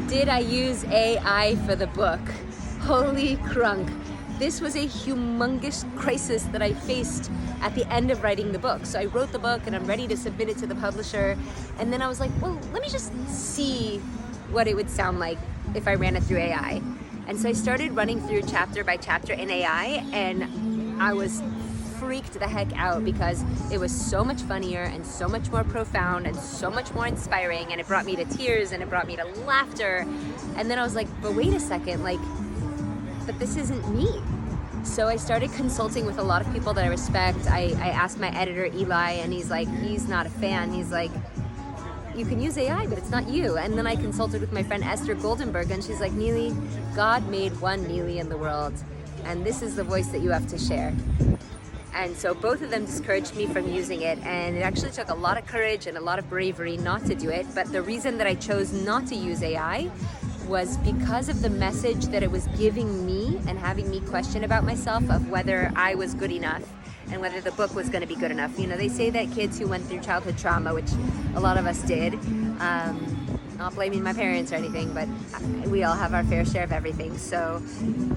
Did I use AI for the book? Holy crunk. This was a humongous crisis that I faced at the end of writing the book. So I wrote the book and I'm ready to submit it to the publisher. And then I was like, well, let me just see what it would sound like if I ran it through AI. And so I started running through chapter by chapter in AI, and I was freaked the heck out because it was so much funnier and so much more profound and so much more inspiring, and it brought me to tears and it brought me to laughter. And then I was like, but wait a second, like, but this isn't me. So I started consulting with a lot of people that I respect. I asked my editor, Eli, and he's like, he's not a fan. He's like, you can use AI, but it's not you. And then I consulted with my friend Esther Goldenberg, and she's like, Neely, God made one Neely in the world, and this is the voice that you have to share. And so both of them discouraged me from using it, and it actually took a lot of courage and a lot of bravery not to do it. But the reason that I chose not to use AI was because of the message that it was giving me and having me question about myself of whether I was good enough and whether the book was going to be good enough. You know, they say that kids who went through childhood trauma, which a lot of us did, not blaming my parents or anything, but we all have our fair share of everything. So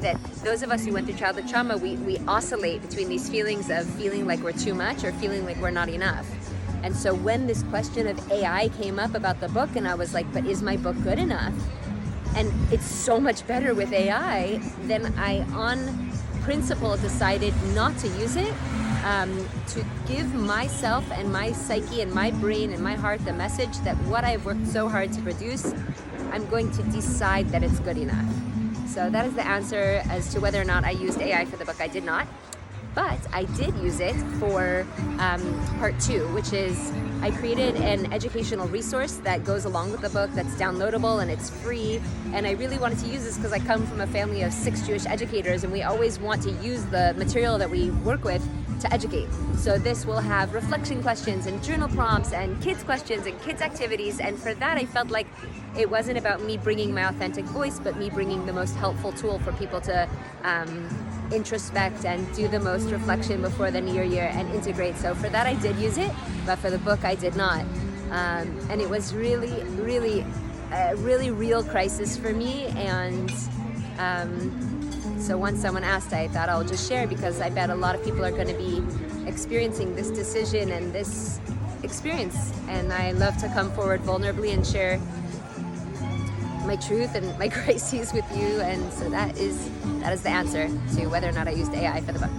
that those of us who went through childhood trauma, we oscillate between these feelings of feeling like we're too much or feeling like we're not enough. And so when this question of AI came up about the book, and I was like, but is my book good enough? And it's so much better with AI, then I, on principle, decided not to use it, to give myself and my psyche and my brain and my heart the message that what I've worked so hard to produce, I'm going to decide that it's good enough. So that is the answer as to whether or not I used AI for the book. I did not. But I did use it for part 2, which is I created an educational resource that goes along with the book that's downloadable and it's free. And I really wanted to use this because I come from a family of 6 Jewish educators, and we always want to use the material that we work with to educate. So this will have reflection questions and journal prompts and kids questions and kids activities. And for that, I felt like it wasn't about me bringing my authentic voice, but me bringing the most helpful tool for people to introspect and do the most reflection before the new year and integrate. So for that I did use it, but for the book I did not. And it was really, really, a really real crisis for me. And so once someone asked, I thought I'll just share, because I bet a lot of people are going to be experiencing this decision and this experience. And I love to come forward vulnerably and share my truth and my crises with you. And so that is the answer to whether or not I used AI for the book.